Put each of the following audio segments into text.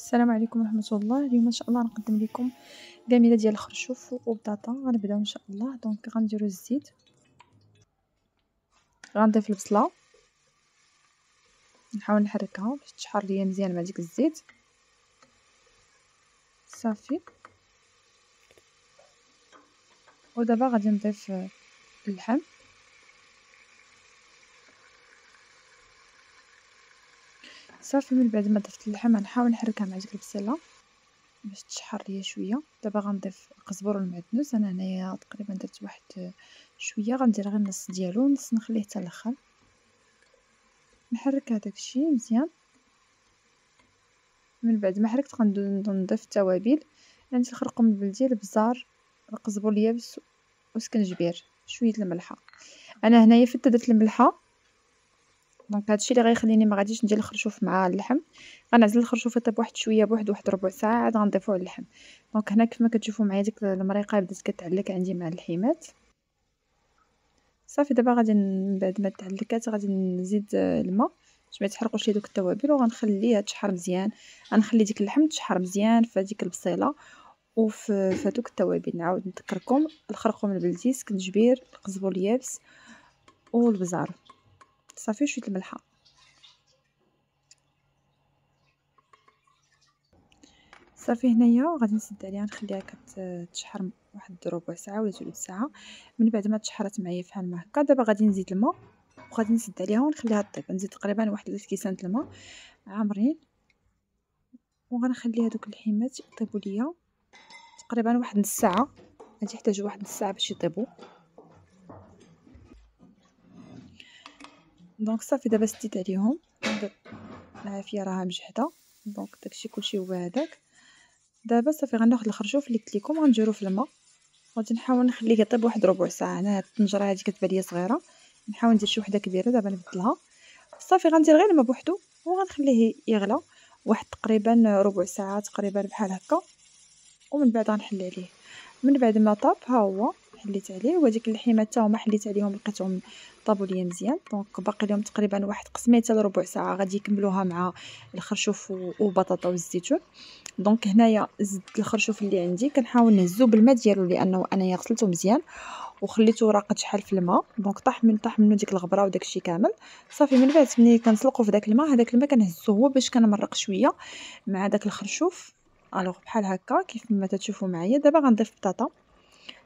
السلام عليكم ورحمة الله. اليوم ان شاء الله نقدم لكم قامله ديال الخرشوف وبطاطا. غنبداو ان شاء الله. دونك غنديروا الزيت، غنضيف البصله، نحاول نحركها باش تشحر ليا مزيان مع ديك الزيت. صافي. ودابا غادي نضيف اللحم. صافي. من بعد ما ضفت اللحم غنحاول نحركها مع ديك البصله باش تشحر ليا شويه. دابا غنضيف القزبر والمعدنوس. انا هنايا تقريبا درت واحد شويه، غندير غير نص ديالو، نص نخليه حتى الاخر. نحرك هذاك الشيء مزيان. من بعد ما حركت غنضيف التوابل. عندي الخرقوم البلدي، البزار، القزبر اليابس وسكنجبير، شويه الملحه. انا هنايا فته درت الملحه. دونك هادشي اللي غيخليني ما غاديش ندير الخرشوف مع اللحم. غنعزل الخرشوف حتى بواحد شويه، بواحد ربع ساعه عاد غنضيفوه على اللحم. دونك هنا كيف ما كتشوفوا معايا ديك المريقه بدات كتعلك عندي مع اللحيمات. صافي. دابا غادي من بعد ما تعلكات غادي نزيد الماء باش ما يتحرقوش لي دوك التوابل، وغنخليها تشحر مزيان. غنخلي ديك اللحم تشحر مزيان في هذيك البصيله وفي هذوك التوابل. نعاود نذكركم: الخرقوم البلدي، سكنجبير، القزبر اليابس والبزار. صافي. شويه الملحه. صافي. هنايا غادي نسد عليها نخليها كتشحر واحد ربع ساعه ولا ثلث ساعه. من بعد ما تشحرت معايا بحال ما هكا، دابا غادي نزيد الماء وغادي نسد عليها ونخليها طيب. نزيد تقريبا واحد 3 كيسان الماء عامرين، وغنخلي هذوك اللحيمات يطيبوا ليا تقريبا واحد نص ساعه. غادي يحتاجوا واحد نص ساعه باش يطيبوا. دونك صافي. دابا سديت عليهم، العافيه راها مجهده. دونك داكشي كلشي هو هذاك. دابا صافي غناخذ الخرشوف اللي قلت لكم غنديرو في الماء. غادي نحاول نخليه يطيب واحد ربع ساعه. انا هاد الطنجره هادي كتبان ليا صغيره، نحاول ندير شي وحده كبيره. دابا نبدلها. صافي. غندير غير الماء بوحدو وغنخليه يغلى واحد تقريبا ربع ساعه تقريبا بحال هكا. ومن بعد غنحل عليه. من بعد ما طاب ها هو حليت عليه، وهذيك اللحيمه حتى هما حليت عليهم لقيتهم طابوا ليا مزيان. دونك باقي لهم تقريبا واحد قسميته لربع ساعه غادي يكملوها مع الخرشوف وبطاطا والزيتون. دونك هنايا زدت الخرشوف اللي عندي، كنحاول نهزو بالماء ديالو لانه انايا غسلته مزيان وخليته راقد شحال في الماء. دونك طاح منه ديك الغبره وداك الشيء كامل. صافي. من بعد ملي كنسلقو في داك الماء، هذاك الماء كنهزو هو باش كنمرق شويه مع داك الخرشوف. الوغ بحال هكا كيف ما تشوفوا معايا. دابا غنضيف بطاطا.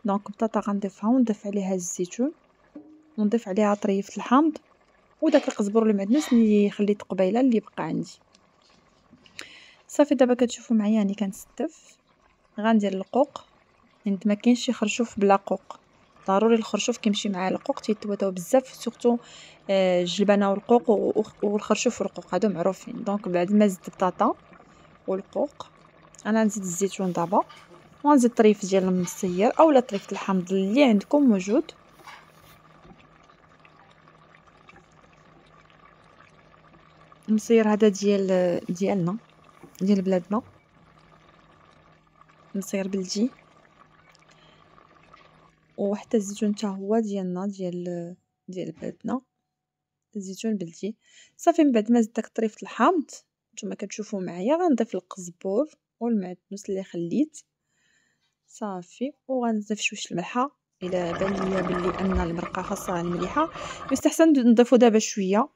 دونك بطاطا غنضيفها ونضيف عليها الزيتون ونضيف عليها طريفه الحامض وداك القزبر والمعدنوس اللي خليت قبيله اللي بقى عندي. صافي. دابا كتشوفوا معايا راني كنستف. غندير القوق. انت ما كاينش شي خرشوف بلا قوق، ضروري الخرشوف كيمشي مع القوق. تيتواتاو بزاف سورتو الجلبانه والقوق والخرشوف والقوق هادو معروفين. دونك بعد ما زدت البطاطا والقوق انا نزيد الزيتون دابا، ونزيد طريف ديال المصير اولا طريفه الحامض اللي عندكم موجود. المصير هذا ديالنا ديال بلادنا، مصير بلدي. وحتى الزيتون حتى هو ديالنا ديال بلادنا، الزيتون بلدي. صافي. من بعد ما زدت داك طريفه الحامض نتوما كتشوفوا معايا غنضيف القزبر والمعدنوس اللي خليت. صافي. وغنضيف شويه الملحه الى بان ليا بلي ان المرقه خاصها مليحه. يستحسن نضيفو دابا شويه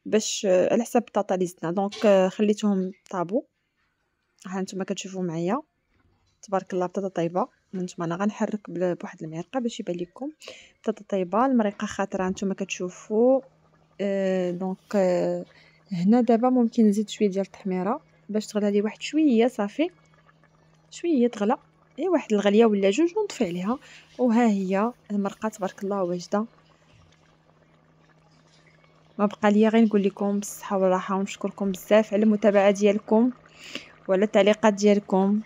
باش على حساب البطاطا اللي زدنا. دونك خليتهم طابو. ها نتوما كتشوفوا معايا تبارك الله بطاطا طيبه. نتوما انا غنحرك بواحد المعلقه باش يبان لكم بطاطا طيبه. المريقه خاطره نتوما كتشوفوا. دونك هنا دابا ممكن نزيد شويه ديال التحميره باش تغلى لي واحد شويه. صافي. شويه تغلى واحد الغليه ولا جوج ونطفي عليها. وها هي المرقه تبارك الله واجده. ما بقى ليا غير نقول لكم بالصحه والراحه ونشكركم بزاف على المتابعه ديالكم وعلى التعليقات ديالكم.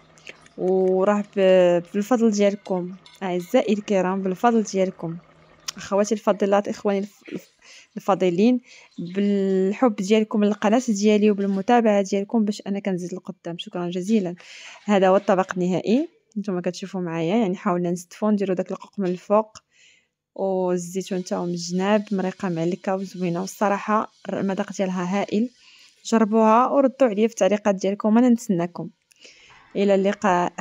وراه بالفضل ديالكم اعزائي الكرام، بالفضل ديالكم اخواتي الفاضلات، اخواني الفاضلين، بالحب ديالكم للقناه ديالي وبالمتابعه ديالكم باش انا كنزيد لقدام. شكرا جزيلا. هذا هو الطبق النهائي نتوما كتشوفوا معايا. يعني حاولنا نستفوا نديروا داك القوق من الفوق والزيتون تاعو من الجناب، مريقه معلكه وزوينه. والصراحه المذاق ديالها هائل. جربوها وردوا عليا في التعليقات ديالكم، انا نتسناكم. الى اللقاء.